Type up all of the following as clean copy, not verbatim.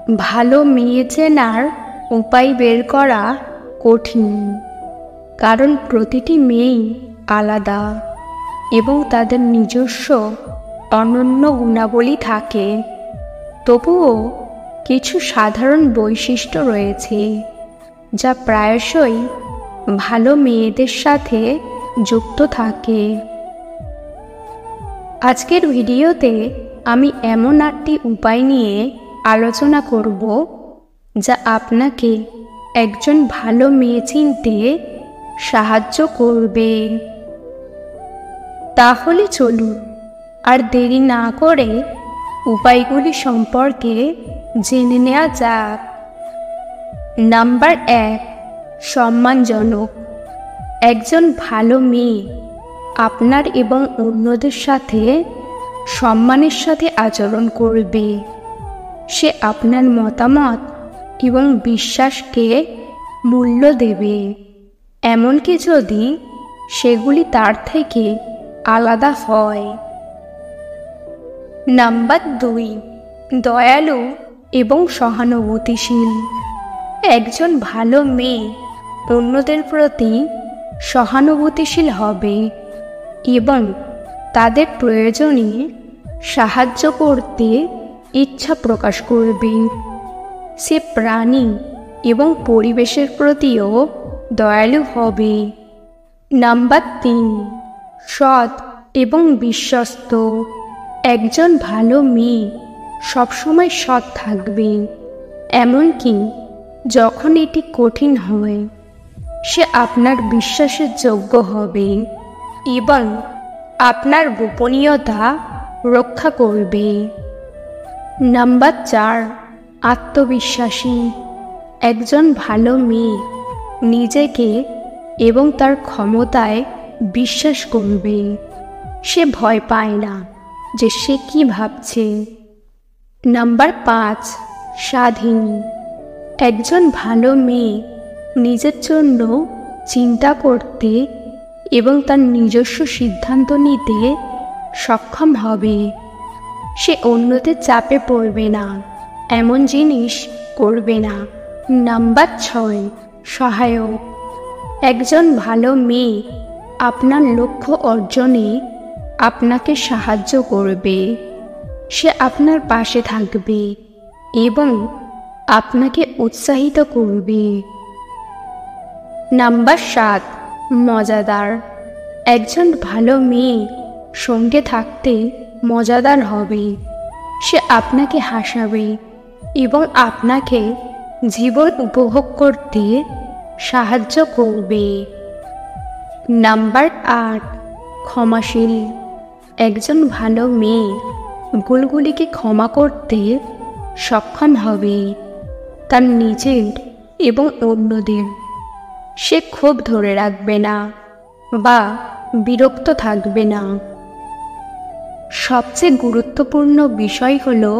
ভালো মেয়ে চেনার উপায় বের করা কঠিন, কারণ প্রতিটি মেয়েই আলাদা এবং তাদের নিজস্ব অনন্য গুণাবলী থাকে। তবুও কিছু সাধারণ বৈশিষ্ট্য রয়েছে যা প্রায়শই ভালো মেয়েদের সাথে যুক্ত থাকে। আজকের ভিডিওতে আমি এমন 8টি উপায় নিয়ে আলোচনা করব যা আপনাকে একজন ভালো মেয়ে চিনতে সাহায্য করবে। তাহলে চলুন আর দেরি না করে উপায়গুলি সম্পর্কে জেনে নেওয়া যাক। নাম্বার 1, সম্মানজনক। একজন ভালো মেয়ে আপনার এবং অন্যদের সাথে সম্মানের সাথে আচরণ করবে। সে আপনার মতামত এবং বিশ্বাসকে মূল্য দেবে, এমনকি যদি সেগুলি তার থেকে আলাদা হয়। নাম্বার 2, দয়ালু এবং সহানুভূতিশীল। একজন ভালো মেয়ে অন্যদের প্রতি সহানুভূতিশীল হবে এবং তাদের প্রয়োজনে সাহায্য করতে ইচ্ছা প্রকাশ করবে। সে প্রাণী এবং পরিবেশের প্রতিও দয়ালু হবে। নাম্বার 3, সৎ এবং বিশ্বস্ত। একজন ভালো মেয়ে সবসময় সৎ থাকবে, এমনকি যখন এটি কঠিন হয়। সে আপনার বিশ্বাসের যোগ্য হবে এবং আপনার গোপনীয়তা রক্ষা করবে। নাম্বার 4, আত্মবিশ্বাসী। একজন ভালো মেয়ে নিজেকে এবং তার ক্ষমতায় বিশ্বাস করবে। সে ভয় পায় না যে সে কি ভাবছে। নাম্বার 5, স্বাধীন। একজন ভালো মেয়ে নিজের জন্য চিন্তা করতে এবং তার নিজস্ব সিদ্ধান্ত নিতে সক্ষম হবে। সে অন্যদের চাপে পড়বে না, এমন জিনিস করবে না। নাম্বার 6, সহায়ক। একজন ভালো মেয়ে আপনার লক্ষ্য অর্জনে আপনাকে সাহায্য করবে। সে আপনার পাশে থাকবে এবং আপনাকে উৎসাহিত করবে। নাম্বার 7, মজাদার। একজন ভালো মেয়ে সঙ্গে থাকতে মজাদার হবে। সে আপনাকে হাসাবে এবং আপনাকে জীবন উপভোগ করতে সাহায্য করবে। নাম্বার 8, ক্ষমাশীল। একজন ভালো মেয়ে ভুলগুলিকে ক্ষমা করতে সক্ষম হবে, তার নিজের এবং অন্যদের। সে ক্ষোভ ধরে রাখবে না বা বিরক্ত থাকবে না। সবচেয়ে গুরুত্বপূর্ণ বিষয় হলো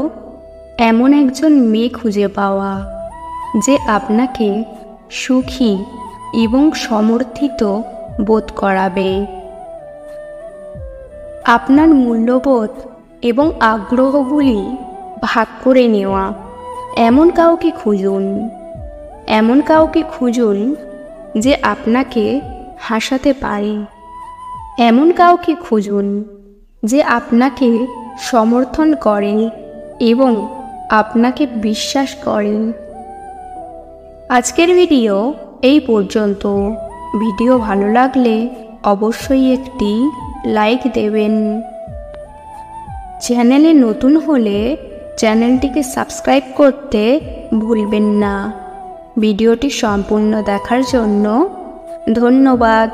এমন একজন মেয়ে খুঁজে পাওয়া যে আপনাকে সুখী এবং সমর্থিত বোধ করাবে। আপনার মূল্যবোধ এবং আগ্রহগুলি ভাগ করে নেওয়া এমন কাউকে খুঁজুন যে আপনাকে হাসাতে পারে। এমন কাউকে খুঁজুন যে আপনাকে সমর্থন করে এবং আপনাকে বিশ্বাস করে। আজকের ভিডিও এই পর্যন্ত। ভিডিও ভালো লাগলে অবশ্যই একটি লাইক দেবেন। চ্যানেলে নতুন হলে চ্যানেলটিকে সাবস্ক্রাইব করতে ভুলবেন না। ভিডিওটি সম্পূর্ণ দেখার জন্য ধন্যবাদ।